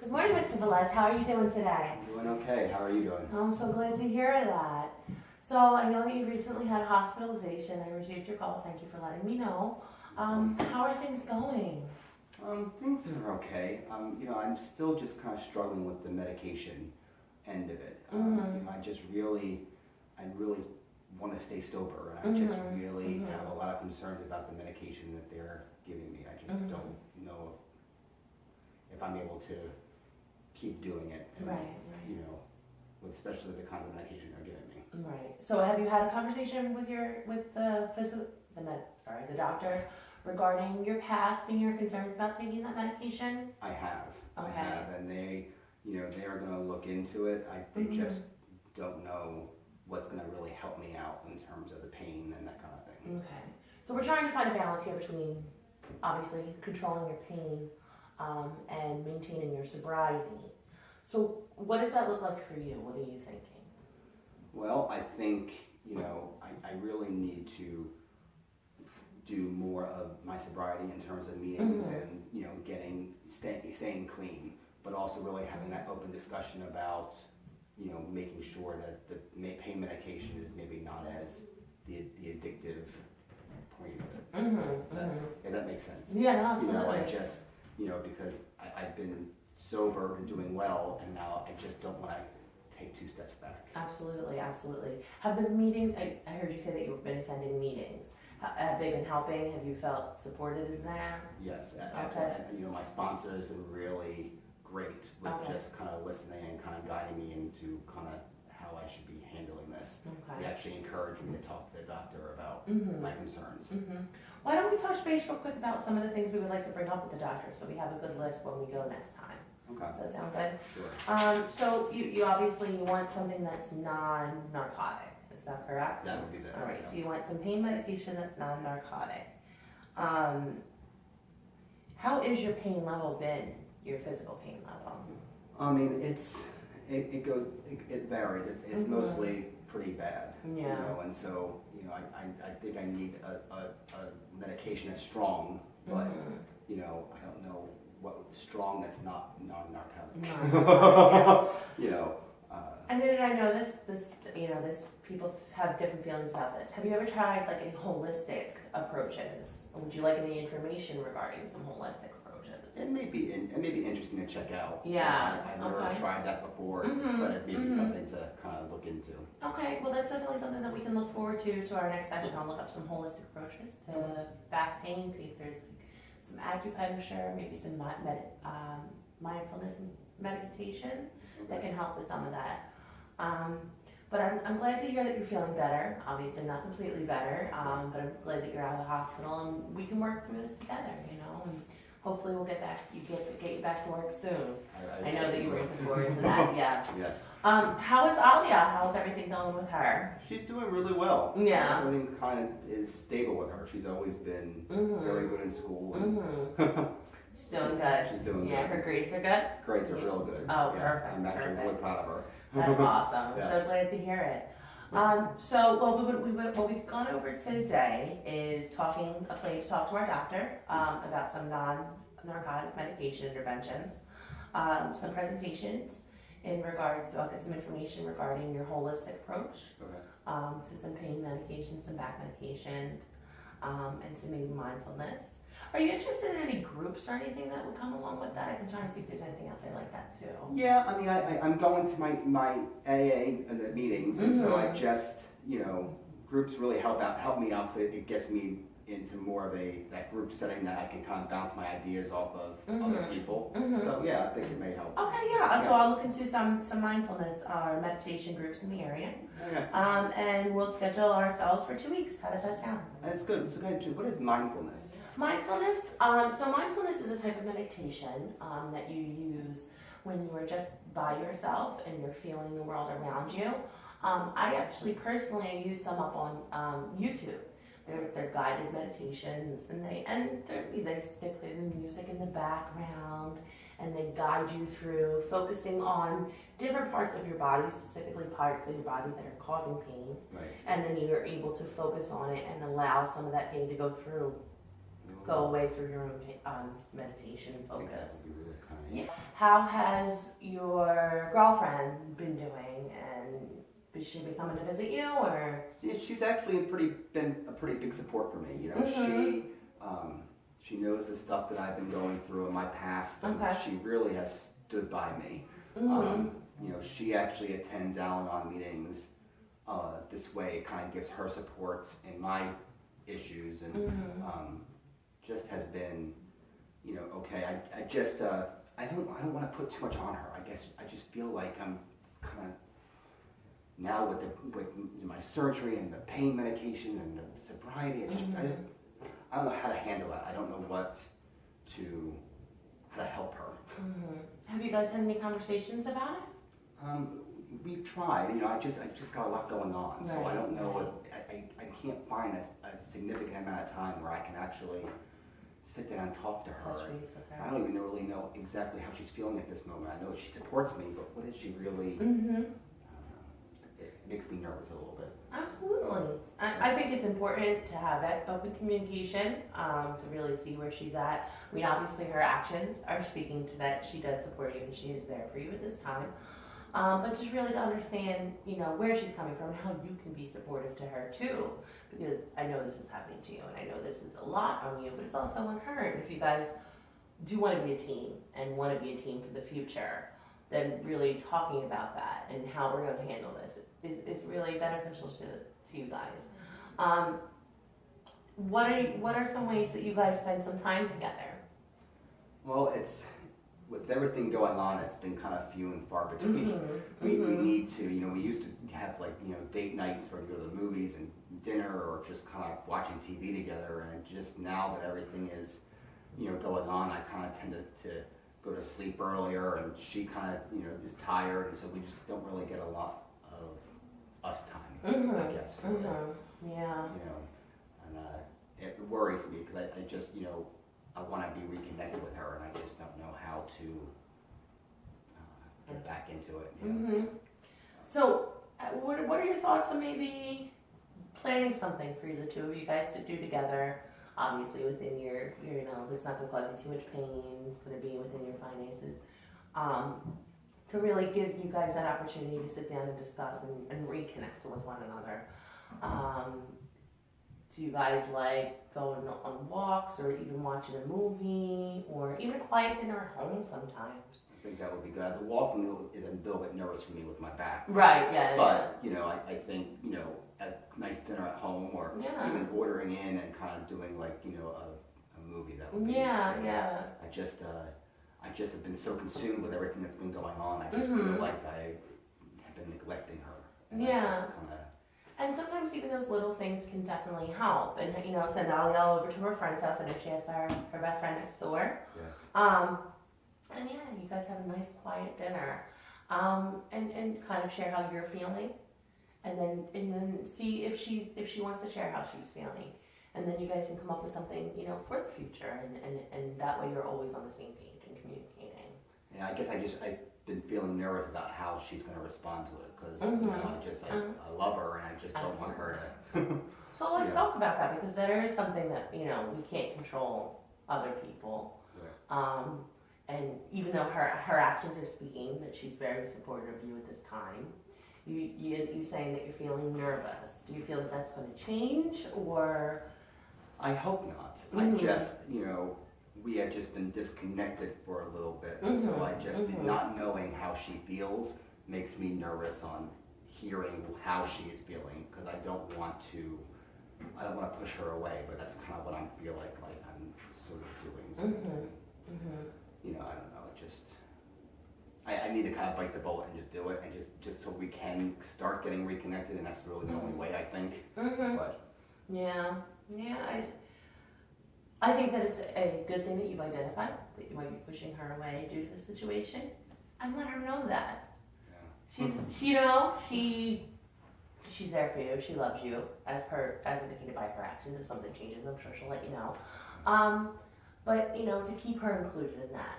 Good morning, Mr. Velez. How are you doing today? I'm doing okay. How are you doing? I'm so glad to hear that. So I know that you recently had a hospitalization. I received your call. Thank you for letting me know. How are things going? Things are okay. I'm still just kind of struggling with the medication end of it. I really want to stay sober, and I just really have a lot of concerns about the medication that they're giving me. I just don't know if I'm able to keep doing it. And, especially the kind of medication they're giving me. Right. So have you had a conversation with the doctor regarding your past and your concerns about taking that medication? I have. Okay. I have, and they are going to look into it. They just don't know what's going to really help me out in terms of the pain and that kind of thing. Okay. So we're trying to find a balance here between obviously controlling your pain and maintaining your sobriety. So what does that look like for you? What are you thinking? Well, I think, I really need to do more of my sobriety in terms of meetings and, staying clean, but also really having that open discussion about, making sure that the pain medication is maybe not as the addictive point of it. If that makes sense. Yeah, no, absolutely. I just, because I've been sober and doing well, and now I just don't want to take 2 steps back. Absolutely, absolutely. Have the meeting, I heard you say that you've been attending meetings. Have they been helping? Have you felt supported in there? Yes, absolutely. And, my sponsor has been really great with just kind of listening and kind of guiding me into kind of how I should be handling this. Okay. They actually encouraged me to talk to the doctor about my concerns. Why don't we touch base real quick about some of the things we would like to bring up with the doctor so we have a good list when we go next time. Okay. Does that sound good? Sure. So you obviously want something that's non-narcotic. Is that correct? That would be this. All right. So you want some pain medication that's non-narcotic. How is your pain level been? Your physical pain level? I mean, it varies. It's mostly pretty bad. Yeah. And so I think I need a medication that's strong, but I don't know what strong that's not non-narcotic. And then I know this people have different feelings about this. Have you ever tried like any holistic approaches? Or would you like any information regarding some holistic approaches? It may be interesting to check out. Yeah. I've never tried that before, but it may be something to kind of look into. Okay, well that's definitely something that we can look forward to our next session. I'll look up some holistic approaches to back pain, see if there's some acupuncture, maybe some mindfulness meditation that can help with some of that. But I'm glad to hear that you're feeling better. Obviously not completely better, but I'm glad that you're out of the hospital and we can work through this together, and hopefully we'll get you back to work soon. I know that you were looking forward to that, yeah. Yes. How is Alia? How's everything going with her? She's doing really well. Yeah. Everything kind of is stable with her. She's always been very good in school. She's doing good. She's doing good. Yeah, her grades are good? Grades are real good. Oh, yeah. perfect. I'm actually really proud of her. That's awesome. Yeah. So glad to hear it. What we've gone over today is a plan to talk to our doctor about some non-narcotic medication interventions, some presentations in regards to, I'll get some information regarding your holistic approach to some pain medication, some back medications, and some maybe mindfulness. Are you interested in any groups or anything that would come along with that? I can try and see if there's anything out there like that too. Yeah, I mean, I'm going to my AA and the meetings, and so I just, groups really help me out, so it gets me into more of that group setting that I can kind of bounce my ideas off of other people. So yeah, I think it may help. Okay, yeah. So I'll look into some mindfulness or meditation groups in the area. Okay. And we'll schedule ourselves for 2 weeks. How does that sound? That's good. So what is mindfulness? Mindfulness, so mindfulness is a type of meditation that you use when you are just by yourself and you're feeling the world around you. I actually personally use some up on YouTube. They're guided meditations, and they play the music in the background, and they guide you through focusing on different parts of your body, specifically parts of your body that are causing pain. Right. And then you're able to focus on it and allow some of that pain to go through. go away through your own meditation and I think that focus. would be really kind. Yeah. How has your girlfriend been doing, and is she been coming to visit you, or? Yeah, she's actually been a pretty big support for me. You know, she knows the stuff that I've been going through in my past, and Okay. she really has stood by me. You know, she actually attends Al-Anon meetings. This way, it kind of gives her support in my issues, and just has been, you know, okay. I just I don't want to put too much on her. I guess I just feel like I'm kind of now with my surgery and the pain medication and the sobriety. I don't know how to handle it. I don't know how to help her. Have you guys had any conversations about it? We've tried. You know, I just got a lot going on, so I don't know. I can't find a significant amount of time where I can actually sit down and talk to her. Touch base with her. I don't even really know exactly how she's feeling at this moment. I know she supports me, but what is she really? It makes me nervous a little bit. Absolutely. I think it's important to have that open communication to really see where she's at. I mean, obviously her actions are speaking to that. She does support you and she is there for you at this time. But just really to understand, you know, where she's coming from and how you can be supportive to her too. Because I know this is happening to you and I know this is a lot on you, but it's also on her. And if you guys do want to be a team and want to be a team for the future, then really talking about that and how we're going to handle this is really beneficial to you guys. What are some ways that you guys spend some time together? Well, it's with everything going on, it's been kind of few and far between. We need to, you know, we used to have like, you know, date nights where we go to the movies and dinner or just kind of watching TV together. And just now that everything is, you know, going on, I kind of tend to go to sleep earlier, and she kind of, you know, is tired, and so we just don't really get a lot of us time, I guess. Really. Yeah. You know, and it worries me because I just, you know, I want to be reconnected with her, and I just don't know how to get back into it. You know? So, what are your thoughts on maybe planning something for the two of you guys to do together? Obviously, within your, you know, it's not going to cause you too much pain. It's going to be within your finances. To really give you guys that opportunity to sit down and discuss and reconnect with one another. Do you guys like going on walks or even watching a movie or even a quiet dinner at home sometimes? I think that would be good. The walking is a little bit nervous for me with my back. Right, yeah. But, you know, I think, you know, a nice dinner at home or even ordering in and kind of doing like, you know, a movie that would be. Yeah. I just have been so consumed with everything that's been going on. I just feel like I have been neglecting her. And And sometimes even those little things can definitely help. And, you know, send Alielle over to her friend's house. I know she has her best friend next door. Yes. And yeah, you guys have a nice quiet dinner. And kind of share how you're feeling. And then see if she wants to share how she's feeling. And then you guys can come up with something, you know, for the future. And that way you're always on the same page and communicating. Yeah, I guess I've been feeling nervous about how she's going to respond to it because you know, I love her and I just don't want her to. So let's talk about that because there is something that, you know, we can't control other people. And even though her actions are speaking that she's very supportive of you at this time, you saying that you're feeling nervous. Do you feel that that's going to change or? I hope not. I just, you know, we had just been disconnected for a little bit, so I just not knowing how she feels makes me nervous on hearing how she is feeling because I don't want to push her away, but that's kind of what I feel like I'm sort of doing. So, you know, I don't know. It just I need to kind of bite the bullet and just do it, and just so we can start getting reconnected, and that's really the only way I think. But I think that it's a good thing that you've identified that you might be pushing her away due to the situation, and let her know that. She's there for you. She loves you as indicated by her actions. If something changes, I'm sure she'll let you know. But you know, to keep her included in that,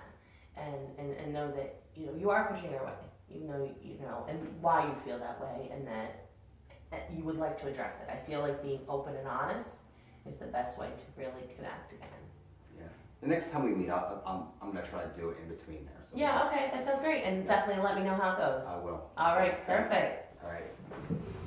and know that you know you are pushing her away, even though you know, and why you feel that way, and that you would like to address it. I feel like being open and honest is the best way to really connect again. the next time we meet, I'm gonna try to do it in between there. So Yeah, okay, that sounds great, and definitely let me know how it goes. I will. All right, Thanks. perfect. All right.